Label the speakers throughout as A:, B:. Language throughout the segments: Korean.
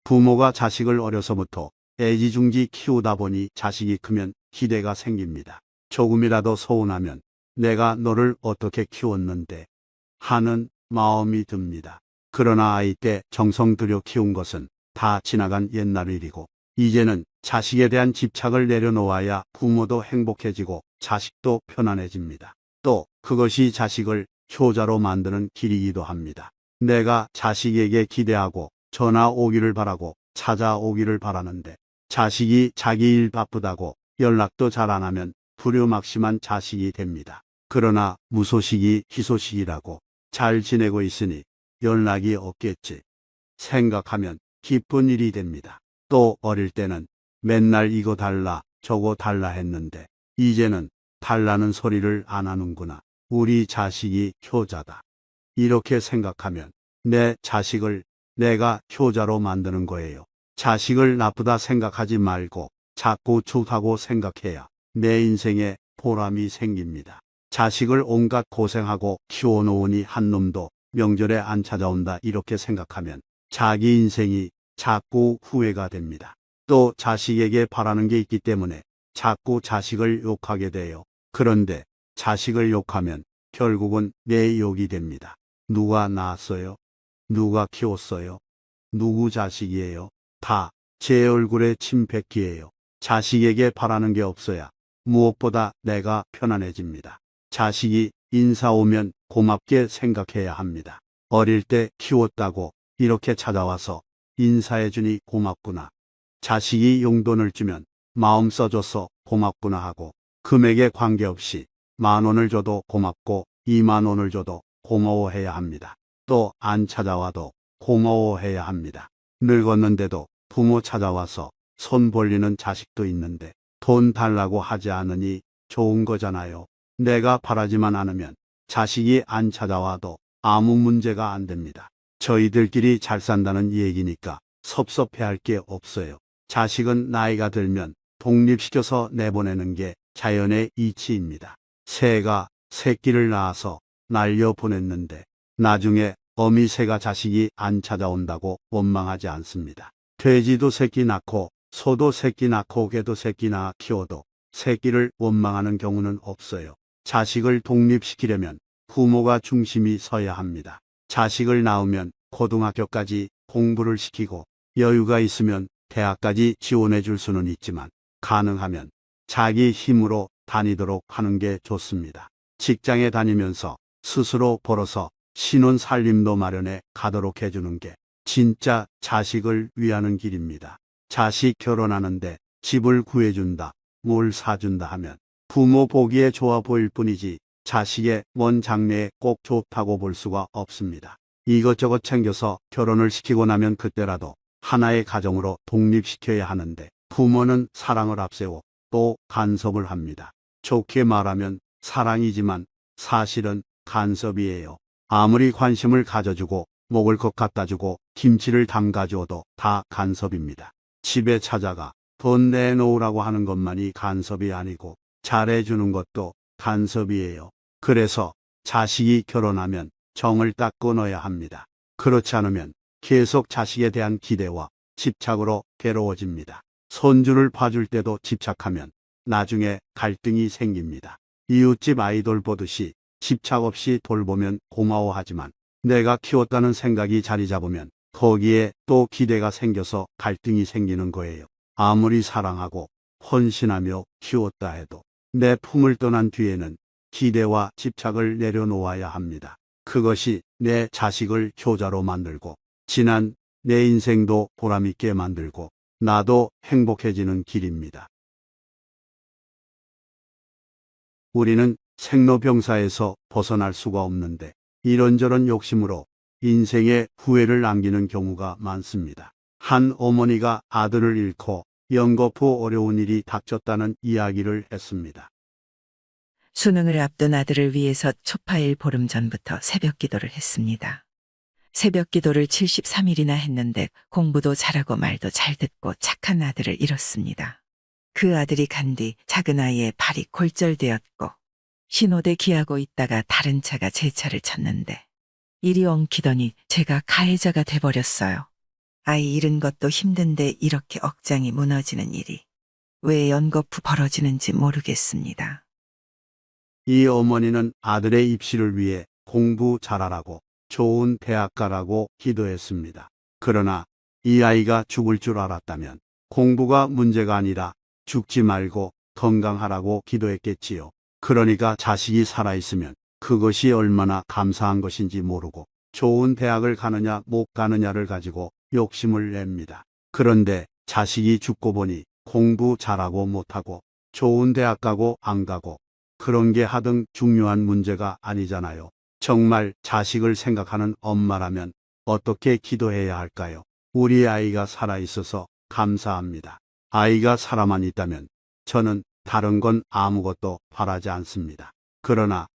A: 부모가 자식을 어려서부터 애지중지 키우다 보니 자식이 크면 기대가 생깁니다. 조금이라도 서운하면 내가 너를 어떻게 키웠는데 하는 마음이 듭니다. 그러나 아이 때 정성 들여 키운 것은 다 지나간 옛날 일이고 이제는 자식에 대한 집착을 내려놓아야 부모도 행복해지고 자식도 편안해집니다. 또 그것이 자식을 효자로 만드는 길이기도 합니다. 내가 자식에게 기대하고 전화 오기를 바라고 찾아오기를 바라는데 자식이 자기 일 바쁘다고 연락도 잘 안 하면 불효막심한 자식이 됩니다. 그러나 무소식이 희소식이라고 잘 지내고 있으니 연락이 없겠지 생각하면 기쁜 일이 됩니다. 또 어릴 때는 맨날 이거 달라 저거 달라 했는데 이제는 달라는 소리를 안 하는구나. 우리 자식이 효자다. 이렇게 생각하면 내 자식을 내가 효자로 만드는 거예요. 자식을 나쁘다 생각하지 말고 자꾸 좋다고 생각해야 내 인생에 보람이 생깁니다. 자식을 온갖 고생하고 키워놓으니 한 놈도 명절에 안 찾아온다 이렇게 생각하면 자기 인생이 자꾸 후회가 됩니다. 또 자식에게 바라는 게 있기 때문에 자꾸 자식을 욕하게 돼요. 그런데 자식을 욕하면 결국은 내 욕이 됩니다. 누가 낳았어요? 누가 키웠어요? 누구 자식이에요? 다 제 얼굴에 침 뱉기예요. 자식에게 바라는 게 없어야 무엇보다 내가 편안해집니다. 자식이 인사 오면 고맙게 생각해야 합니다. 어릴 때 키웠다고 이렇게 찾아와서 인사해주니 고맙구나. 자식이 용돈을 주면 마음 써줘서 고맙구나 하고 금액에 관계없이 10,000원을 줘도 고맙고 20,000원을 줘도 고마워해야 합니다. 또 안 찾아와도 고마워해야 합니다. 늙었는데도 부모 찾아와서 손 벌리는 자식도 있는데 돈 달라고 하지 않으니 좋은 거잖아요. 내가 바라지만 않으면 자식이 안 찾아와도 아무 문제가 안 됩니다. 저희들끼리 잘 산다는 얘기니까 섭섭해할 게 없어요. 자식은 나이가 들면 독립시켜서 내보내는 게 자연의 이치입니다. 새가 새끼를 낳아서 날려보냈는데 나중에 어미 새가 자식이 안 찾아온다고 원망하지 않습니다. 돼지도 새끼 낳고 소도 새끼 낳고 개도 새끼 낳아 키워도 새끼를 원망하는 경우는 없어요. 자식을 독립시키려면 부모가 중심이 서야 합니다. 자식을 낳으면 고등학교까지 공부를 시키고 여유가 있으면 대학까지 지원해 줄 수는 있지만 가능하면 자기 힘으로 다니도록 하는 게 좋습니다. 직장에 다니면서 스스로 벌어서 신혼 살림도 마련해 가도록 해주는 게 진짜 자식을 위하는 길입니다. 자식 결혼하는데 집을 구해준다, 뭘 사준다 하면 부모 보기에 좋아 보일 뿐이지 자식의 먼 장래에 꼭 좋다고 볼 수가 없습니다. 이것저것 챙겨서 결혼을 시키고 나면 그때라도 하나의 가정으로 독립시켜야 하는데 부모는 사랑을 앞세워 또 간섭을 합니다. 좋게 말하면 사랑이지만 사실은 간섭이에요. 아무리 관심을 가져주고 먹을 것 갖다 주고 김치를 담가주어도 다 간섭입니다. 집에 찾아가 돈 내놓으라고 하는 것만이 간섭이 아니고 잘해주는 것도 간섭이에요. 그래서 자식이 결혼하면 정을 딱 끊어야 합니다. 그렇지 않으면 계속 자식에 대한 기대와 집착으로 괴로워집니다. 손주를 봐줄 때도 집착하면 나중에 갈등이 생깁니다. 이웃집 아이돌 보듯이 집착 없이 돌보면 고마워하지만 내가 키웠다는 생각이 자리 잡으면 거기에 또 기대가 생겨서 갈등이 생기는 거예요. 아무리 사랑하고 헌신하며 키웠다 해도 내 품을 떠난 뒤에는 기대와 집착을 내려놓아야 합니다. 그것이 내 자식을 효자로 만들고 지난 내 인생도 보람있게 만들고 나도 행복해지는 길입니다. 우리는 생로병사에서 벗어날 수가 없는데 이런저런 욕심으로 인생에 후회를 남기는 경우가 많습니다. 한 어머니가 아들을 잃고 연거푸 어려운 일이 닥쳤다는 이야기를 했습니다.
B: 수능을 앞둔 아들을 위해서 초파일 보름 전부터 새벽 기도를 했습니다. 새벽 기도를 73일이나 했는데 공부도 잘하고 말도 잘 듣고 착한 아들을 잃었습니다. 그 아들이 간 뒤 작은 아이의 발이 골절되었고 신호대 기하고 있다가 다른 차가 제 차를 쳤는데 이리 엉키더니 제가 가해자가 돼버렸어요. 아이 잃은 것도 힘든데 이렇게 억장이 무너지는 일이 왜 연거푸 벌어지는지 모르겠습니다.
A: 이 어머니는 아들의 입시를 위해 공부 잘하라고 좋은 대학 가라고 기도했습니다. 그러나 이 아이가 죽을 줄 알았다면 공부가 문제가 아니라 죽지 말고 건강하라고 기도했겠지요. 그러니까 자식이 살아있으면 그것이 얼마나 감사한 것인지 모르고 좋은 대학을 가느냐 못 가느냐를 가지고 욕심을 냅니다. 그런데 자식이 죽고 보니 공부 잘하고 못하고 좋은 대학 가고 안 가고 그런 게 하등 중요한 문제가 아니잖아요. 정말 자식을 생각하는 엄마라면 어떻게 기도해야 할까요? 우리 아이가 살아있어서 감사합니다. 아이가 살아만 있다면 저는 다른 건 아무것도 바라지 않습니다. 그러나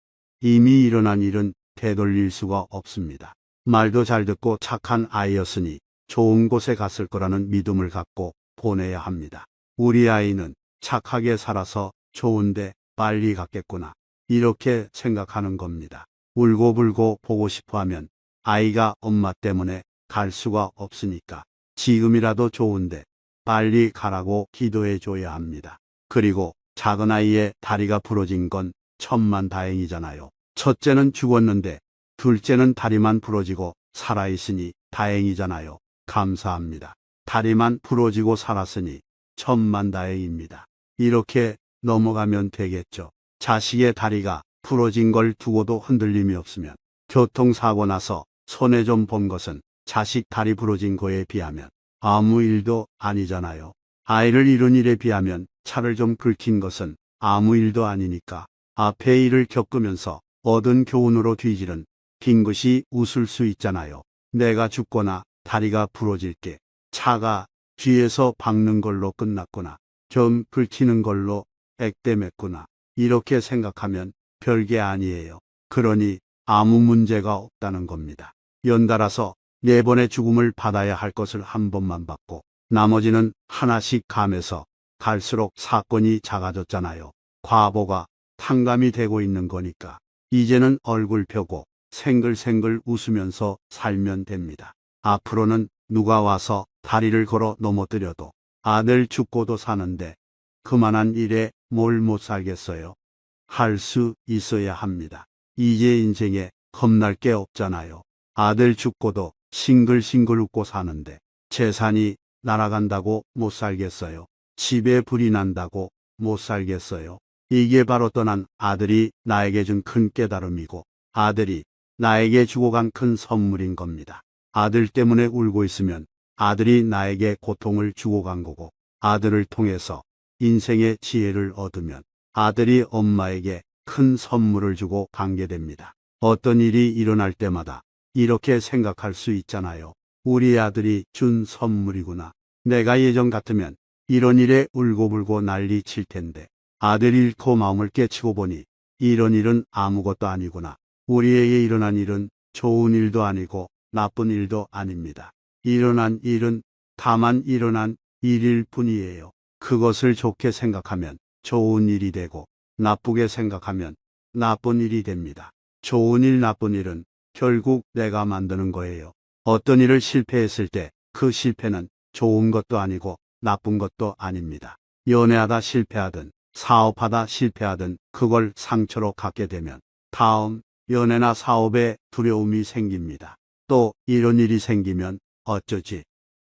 A: 이미 일어난 일은 되돌릴 수가 없습니다. 말도 잘 듣고 착한 아이였으니 좋은 곳에 갔을 거라는 믿음을 갖고 보내야 합니다. 우리 아이는 착하게 살아서 좋은데 빨리 갔겠구나. 이렇게 생각하는 겁니다. 울고불고 보고 싶어 하면 아이가 엄마 때문에 갈 수가 없으니까 지금이라도 좋은데 빨리 가라고 기도해 줘야 합니다. 그리고 작은 아이의 다리가 부러진 건 천만다행이잖아요. 첫째는 죽었는데 둘째는 다리만 부러지고 살아있으니 다행이잖아요. 감사합니다. 다리만 부러지고 살았으니 천만다행입니다. 이렇게 넘어가면 되겠죠. 자식의 다리가 부러진 걸 두고도 흔들림이 없으면 교통사고 나서 손해 좀 본 것은 자식 다리 부러진 거에 비하면 아무 일도 아니잖아요. 아이를 잃은 일에 비하면 차를 좀 긁힌 것은 아무 일도 아니니까 앞에 일을 겪으면서 얻은 교훈으로 뒤질은 빙긋이 웃을 수 있잖아요. 내가 죽거나 다리가 부러질 게 차가 뒤에서 박는 걸로 끝났구나. 좀 긁히는 걸로 액땜했구나. 이렇게 생각하면 별게 아니에요. 그러니 아무 문제가 없다는 겁니다. 연달아서 4번의 죽음을 받아야 할 것을 한 번만 받고 나머지는 하나씩 감해서 갈수록 사건이 작아졌잖아요. 과보가 탕감이 되고 있는 거니까 이제는 얼굴 펴고 생글생글 웃으면서 살면 됩니다. 앞으로는 누가 와서 다리를 걸어 넘어뜨려도 아들 죽고도 사는데 그만한 일에 뭘 못 살겠어요. 할 수 있어야 합니다. 이제 인생에 겁날 게 없잖아요. 아들 죽고도 싱글싱글 웃고 사는데 재산이 날아간다고 못 살겠어요. 집에 불이 난다고 못 살겠어요. 이게 바로 떠난 아들이 나에게 준 큰 깨달음이고 아들이 나에게 주고 간 큰 선물인 겁니다. 아들 때문에 울고 있으면 아들이 나에게 고통을 주고 간 거고 아들을 통해서 인생의 지혜를 얻으면 아들이 엄마에게 큰 선물을 주고 간 게 됩니다. 어떤 일이 일어날 때마다 이렇게 생각할 수 있잖아요. 우리 아들이 준 선물이구나. 내가 예전 같으면 이런 일에 울고불고 난리 칠 텐데 아들 잃고 마음을 깨치고 보니 이런 일은 아무것도 아니구나. 우리에게 일어난 일은 좋은 일도 아니고 나쁜 일도 아닙니다. 일어난 일은 다만 일어난 일일 뿐이에요. 그것을 좋게 생각하면 좋은 일이 되고 나쁘게 생각하면 나쁜 일이 됩니다. 좋은 일, 나쁜 일은 결국 내가 만드는 거예요. 어떤 일을 실패했을 때 그 실패는 좋은 것도 아니고 나쁜 것도 아닙니다. 연애하다 실패하든 사업하다 실패하든 그걸 상처로 갖게 되면 다음 연애나 사업에 두려움이 생깁니다. 또 이런 일이 생기면 어쩌지?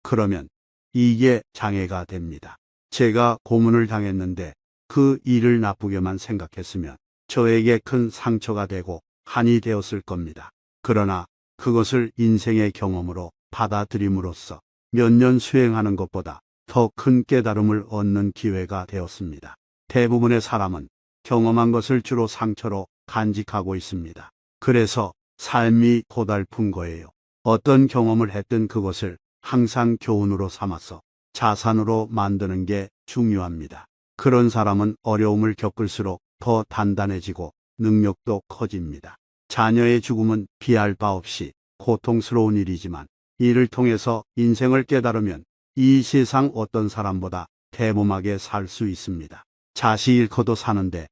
A: 그러면 이게 장애가 됩니다. 제가 고문을 당했는데 그 일을 나쁘게만 생각했으면 저에게 큰 상처가 되고 한이 되었을 겁니다. 그러나 그것을 인생의 경험으로 받아들임으로써 몇 년 수행하는 것보다 더 큰 깨달음을 얻는 기회가 되었습니다. 대부분의 사람은 경험한 것을 주로 상처로 간직하고 있습니다. 그래서 삶이 고달픈 거예요. 어떤 경험을 했든 그것을 항상 교훈으로 삼아서 자산으로 만드는 게 중요합니다. 그런 사람은 어려움을 겪을수록 더 단단해지고 능력도 커집니다. 자녀의 죽음은 비할 바 없이 고통스러운 일이지만 이를 통해서 인생을 깨달으면 이 세상 어떤 사람보다 대범하게 살 수 있습니다. 자식 잃고도 사는데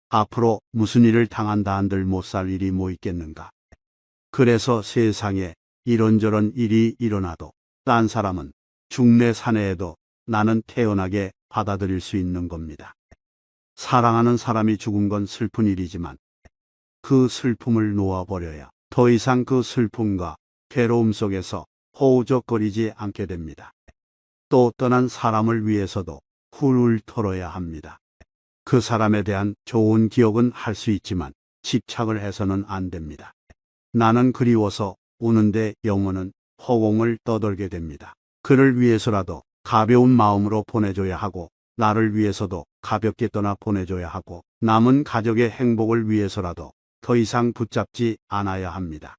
A: 앞으로 무슨 일을 당한다 한들 못 살 일이 뭐 있겠는가. 그래서 세상에 이런저런 일이 일어나도 딴 사람은 중내 사내에도 나는 태연하게 받아들일 수 있는 겁니다. 사랑하는 사람이 죽은 건 슬픈 일이지만 그 슬픔을 놓아버려야 더 이상 그 슬픔과 괴로움 속에서 허우적거리지 않게 됩니다. 또 떠난 사람을 위해서도 훌훌 털어야 합니다. 그 사람에 대한 좋은 기억은 할 수 있지만 집착을 해서는 안 됩니다. 나는 그리워서 우는데 영혼은 허공을 떠돌게 됩니다. 그를 위해서라도 가벼운 마음으로 보내줘야 하고 나를 위해서도 가볍게 떠나 보내줘야 하고 남은 가족의 행복을 위해서라도 더 이상 붙잡지 않아야 합니다.